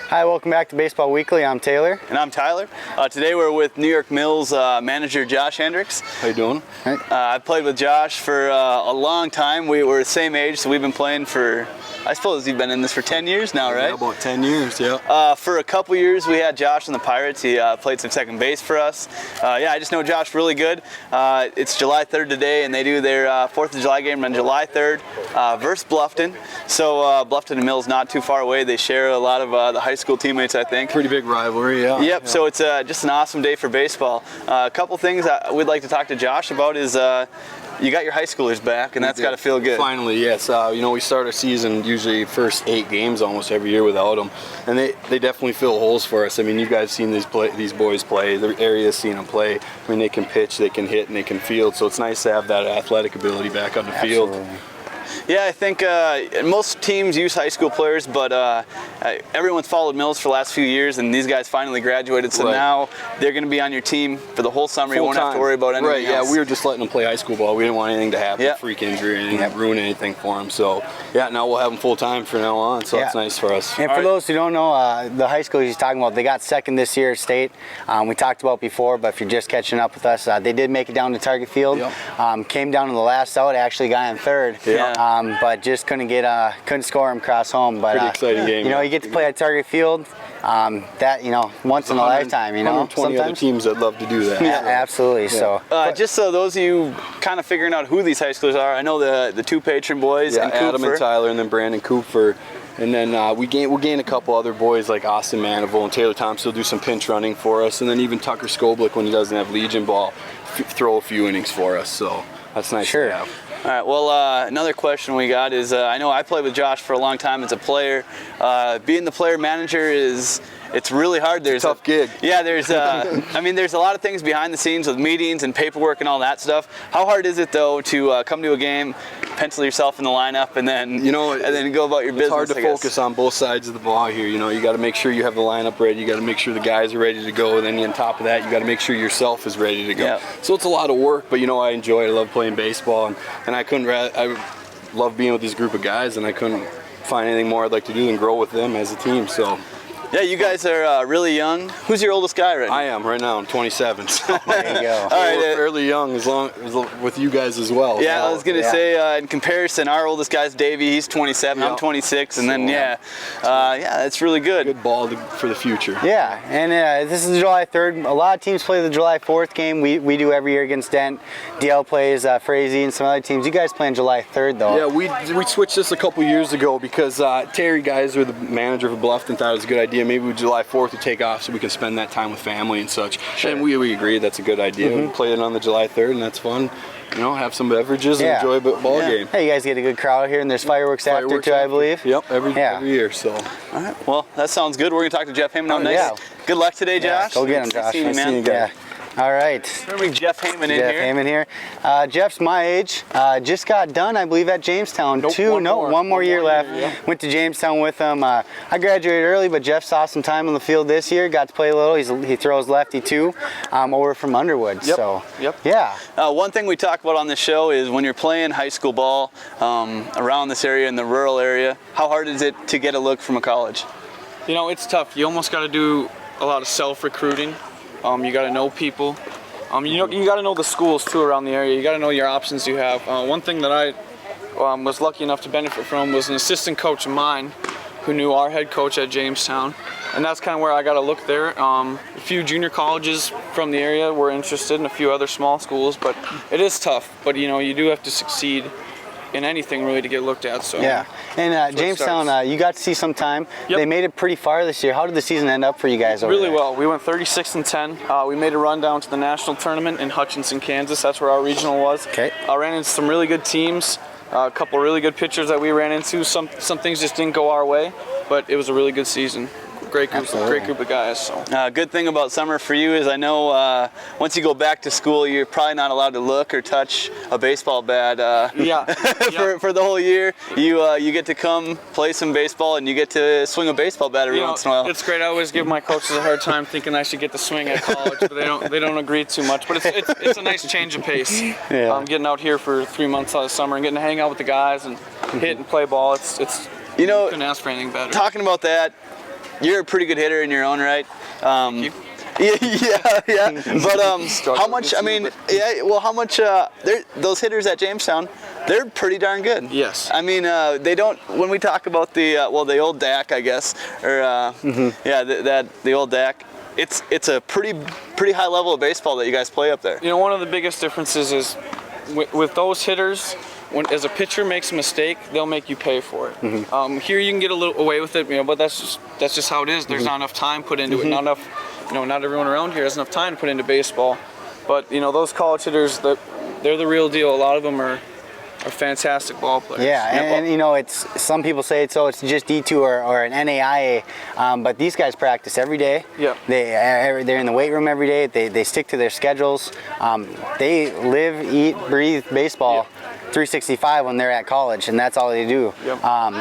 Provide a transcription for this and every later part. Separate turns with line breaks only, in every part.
Hi, welcome back to Baseball Weekly. I'm Taylor.
And I'm Tyler. Today we're with New York Mills manager Josh Hendricks.
How you doing?
I played with Josh for a long time. We were the same age, so we've been playing for, I suppose you've been in this for 10 years now, right?
Yeah, about 10 years, yeah.
For a couple years, we had Josh on the Pirates. He played some second base for us. I just know Josh really good. It's July 3rd today, and they do their 4th of July game on July 3rd versus Bluffton. So Bluffton and Mills not too far away. They share a lot of the high school teammates, I think.
Pretty big rivalry, yeah.
Yep,
yeah.
so it's just an awesome day for baseball. A couple things that we'd like to talk to Josh about is you got your high schoolers back, and that's got to feel good.
Finally, yes. We start our season usually first 8 games almost every year without them, and they definitely fill holes for us. I mean, you guys seen these boys play. The area's seen them play. I mean, they can pitch, they can hit, and they can field. So it's nice to have that athletic ability back on the field.
Absolutely.
Yeah, I think most teams use high school players, but everyone's followed Mills for the last few years, and these guys finally graduated, so now they're going to be on your team for the whole summer. You won't have to worry about anything else.
Yeah, we were just letting them play high school ball. We didn't want anything to happen, freak injury, anything to ruin anything for them. So, yeah, now we'll have them full-time from now on, so it's nice for us.
And for those who don't know, the high school he's talking about, they got second this year at state. We talked about before, but if you're just catching up with us, they did make it down to Target Field. Came down in the last out, actually got in third. But just couldn't score him cross home. But
pretty exciting game.
You get to play at Target Field. That once in a lifetime.
120 other teams that love to do that.
Yeah, absolutely. Yeah.
So just so those of you kind of figuring out who these high schoolers are, I know the two Patron boys.
Yeah,
and
Adam
Cooper.
and Tyler, and then Brandon Cooper. And then we'll gain a couple other boys like Austin Manival and Taylor Thompson will do some pinch running for us, and then even Tucker Skoblik, when he doesn't have Legion ball, throw a few innings for us. So that's nice to have.
All right, well, another question we got is, I know I played with Josh for a long time as a player. Being the player manager it's really hard. There's
a tough gig.
Yeah, there's there's a lot of things behind the scenes with meetings and paperwork and all that stuff. How hard is it though to come to a game, pencil yourself in the lineup, and then go about your business?
It's hard to focus on both sides of the ball here. You got to make sure you have the lineup ready. You got to make sure the guys are ready to go. And then on top of that, you got to make sure yourself is ready to go.
Yep.
So it's a lot of work, but I enjoy it. I love playing baseball, and I love being with this group of guys, and I couldn't find anything more I'd like to do than grow with them as a team. So.
Yeah, you guys are really young. Who's your oldest guy right now?
I am right now. I'm 27. So.
There you go.
All right,
we're fairly young as long as with you guys as well.
Yeah, I was gonna say in comparison, our oldest guy's Davey. He's 27. I'm 26, and then that's really good.
Good ball for the future.
Yeah, and this is July 3rd. A lot of teams play the July 4th game. We do every year against Dent. DL plays Frazee and some other teams. You guys play on July 3rd though.
Yeah, we switched this a couple years ago because Terry Geiser, the manager of Bluffton, thought it was a good idea. Maybe July 4th we take off so we can spend that time with family and such. Sure. And we agreed that's a good idea. We play it on the July 3rd, and that's fun. Have some beverages and enjoy a ball game.
Hey, you guys get a good crowd here, and there's fireworks after too, I believe.
Yep, every year. So.
All right. Well, that sounds good. We're gonna talk to Jeff Heyman. Good luck today, Josh.
Go get him, Josh.
Nice seeing you, man.
Yeah. All right.
Bring Jeff Heyman in here.
Jeff Heyman here. Jeff's my age. Just got done, I believe, at Jamestown. One more year left. Yeah. Went to Jamestown with him. I graduated early, but Jeff saw some time on the field this year. Got to play a little. He throws lefty too. Over from Underwood.
Yep.
So.
Yep.
Yeah.
One thing we talk about on this show is when you're playing high school ball around this area in the rural area. How hard is it to get a look from a college?
It's tough. You almost got to do a lot of self-recruiting. You got to know people. You got to know the schools too around the area. You got to know your options you have. One thing that I was lucky enough to benefit from was an assistant coach of mine who knew our head coach at Jamestown, and that's kind of where I got to look there. A few junior colleges from the area were interested, and a few other small schools, but it is tough. But you do have to succeed in anything really to get looked at. So
yeah, and Jamestown, you got to see some time. Yep. They made it pretty far this year. How did the season end up for you guys over
Really
there?
well. We went 36-10. We made a run down to the national tournament in Hutchinson, Kansas. That's where our regional was.
Okay.
Ran into some really good teams. A couple really good pitchers that we ran into. Some things just didn't go our way, but it was a really good season. Great group of guys. So.
Good thing about summer for you is I know once you go back to school, you're probably not allowed to look or touch a baseball bat. For the whole year, you get to come play some baseball and you get to swing a baseball bat every once in a while.
It's great. I always give my coaches a hard time thinking I should get to swing at college, but they don't agree too much. But it's a nice change of pace.
Yeah.
Getting out here for 3 months out of summer and getting to hang out with the guys and hit and play ball. You couldn't ask for anything better.
Talking about that. you're a pretty good hitter in your own right.
you.
Yeah. But how much? I mean, yeah. Well, how much? Those hitters at Jamestown, they're pretty darn good.
Yes.
I mean, they don't. When we talk about the the old DAC, I guess, or the old DAC. It's a pretty high level of baseball that you guys play up there.
You know, one of the biggest differences is with those hitters. As a pitcher makes a mistake, they'll make you pay for it. Here you can get a little away with it, but that's just how it is. There's not enough time put into it. Not enough. Not everyone around here has enough time to put into baseball. But those college hitters, they're the real deal. A lot of them are fantastic ball players.
Yeah, and it's some people say it's just D2 or an NAIA, but these guys practice every day.
Yeah.
They're in the weight room every day. They stick to their schedules. They live, eat, breathe baseball. 365 when they're at college, and that's all they do.
Yep.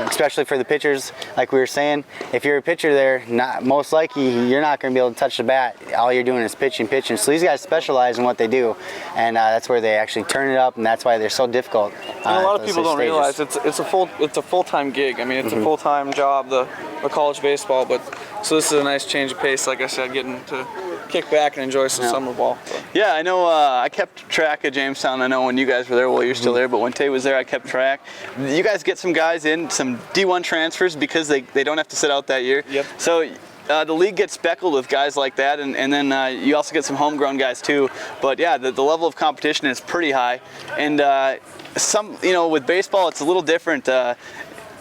Especially for the pitchers, like we were saying, if you're a pitcher there, most likely you're not going to be able to touch the bat. All you're doing is pitching. So these guys specialize in what they do, and that's where they actually turn it up, and that's why they're so difficult.
And a lot of people don't realize it's a full-time gig. I mean, it's a full-time job, the college baseball. But so this is a nice change of pace. Like I said, getting to kick back and enjoy some summer ball. So.
Yeah, I know. I kept track of Jamestown. I know when you guys were there. Well, you're still there, but when Tay was there, I kept track. You guys get some guys in, some D1 transfers because they don't have to sit out that year.
Yep.
So the league gets speckled with guys like that, and then you also get some homegrown guys too. But yeah, the level of competition is pretty high, and with baseball, it's a little different.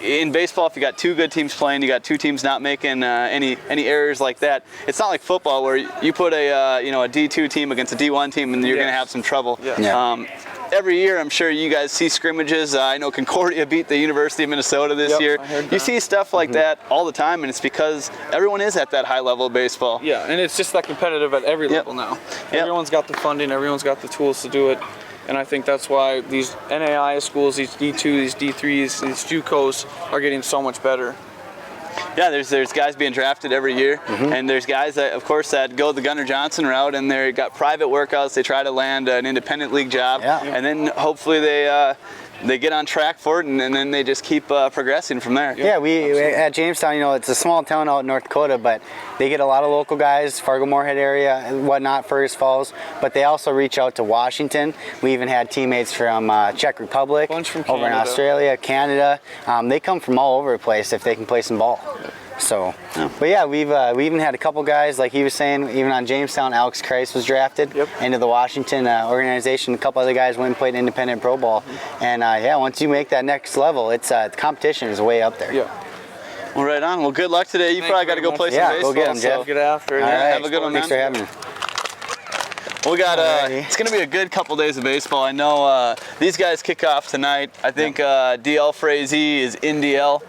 In baseball, if you got two good teams playing, you got two teams not making any errors like that. It's not like football where you put a D2 team against a D1 team and you're going to have some trouble.
Yeah.
Every year, I'm sure you guys see scrimmages. I know Concordia beat the University of Minnesota this year.
I heard
You
that.
see stuff like that all the time, and it's because everyone is at that high level of baseball.
Yeah, and it's just that competitive at every level now.
Yep.
Everyone's got the funding, everyone's got the tools to do it. And I think that's why these NAIA schools, these D2, these D3s, these JUCOs are getting so much better.
Yeah, there's guys being drafted every year, and there's guys that, of course, that go the Gunnar Johnson route, and they got private workouts. They try to land an independent league job, and then hopefully they get on track for it, and then they just keep progressing from there.
Yeah, we at Jamestown, it's a small town out in North Dakota, but they get a lot of local guys, Fargo-Moorhead area and whatnot, Fergus Falls, but they also reach out to Washington. We even had teammates from Czech Republic,
Bunch from
over in
Canada.
Australia, Canada. They come from all over the place if they can play some ball. So, but yeah, we even had a couple guys, like he was saying, even on Jamestown, Alex Kreis was drafted into the Washington organization. A couple other guys went and played independent pro ball. And once you make that next level, it's the competition is way up there.
Yeah.
Well, right on. Well, good luck today. You
Thank
probably
you
got to
very
go play
much.
some
Yeah,
baseball.
go get 'em, Jeff.
so-
Get after it.
All
Yeah.
right.
have a good one,
Thanks
man.
for having me.
We got
Alrighty.
it's going to be a good couple days of baseball. I know these guys kick off tonight. I think DL Frazee is in DL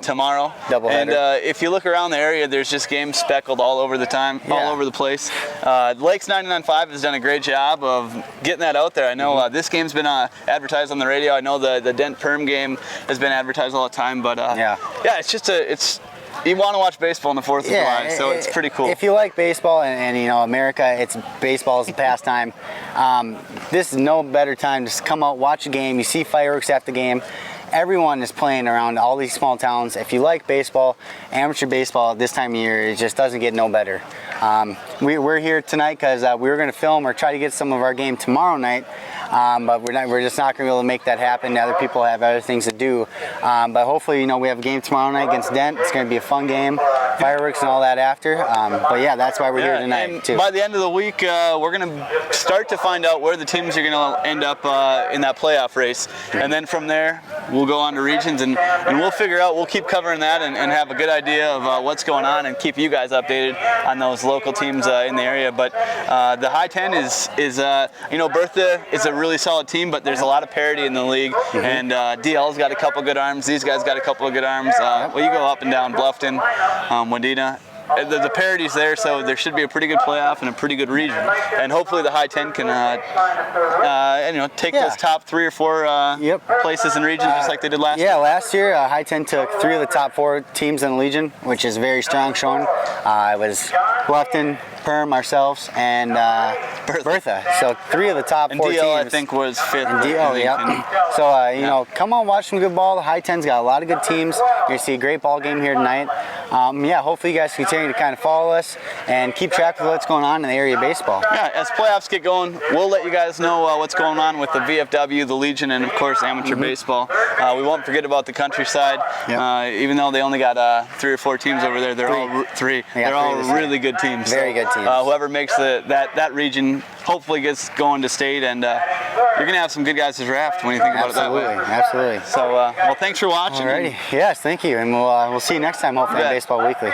tomorrow.
Doubleheader.
And if you look around the area, there's just games speckled all over the time, all over the place. Lakes 99.5 has done a great job of getting that out there. I know this game's been advertised on the radio. I know the Dent Perm game has been advertised all the time. But it's just you want to watch baseball on the 4th of July, so it's pretty cool.
If you like baseball and America, baseball is a pastime. This is no better time to come out, watch a game. You see fireworks at the game. Everyone is playing around all these small towns. If you like baseball, amateur baseball this time of year, it just doesn't get no better. We're here tonight because we were going to film or try to get some of our game tomorrow night, but we're just not going to be able to make that happen. Other people have other things to do. But hopefully, we have a game tomorrow night against Dent. It's going to be a fun game, fireworks and all that after. But yeah, that's why we're here tonight
and
too.
By the end of the week, we're going to start to find out where the teams are going to end up in that playoff race, and then from there we'll go on to regions and we'll figure out. We'll keep covering that and have a good idea of what's going on and keep you guys updated on those local teams in the area. But the High 10 is Bertha is a really solid team, but there's a lot of parity in the league, and DL's got a couple good arms. These guys got a couple of good arms. Well, you go up and down Bluffton, Wadena. The parity's there, so there should be a pretty good playoff and a pretty good region, and hopefully the High 10 can take those top 3 or 4 places in regions just like they did last year.
Yeah, last year High 10 took 3 of the top 4 teams in the Legion, which is very strong showing. It was Bluffton, Perm, ourselves, and Bertha. So 3 of the top
And
4
DL, I
teams.
think, was 5th.
And DL, yep. So, you know, come on, watch some good ball. The High 10's got a lot of good teams. You're going to see a great ball game here tonight. Yeah, hopefully you guys continue to kind of follow us and keep track of what's going on in the area of baseball.
Yeah, as playoffs get going, we'll let you guys know what's going on with the VFW, the Legion, and of course amateur baseball. We won't forget about the Countryside.
Yep.
Even though they only got 3 or 4 teams over there, they're all three. They're all really good teams.
Very good teams.
Whoever makes that region hopefully gets going to state, and you're gonna have some good guys to draft when you think about it that way.
Absolutely.
So, well, thanks for watching.
Alrighty. Yes, thank you, and we'll see you next time. Hopefully, on Baseball Weekly.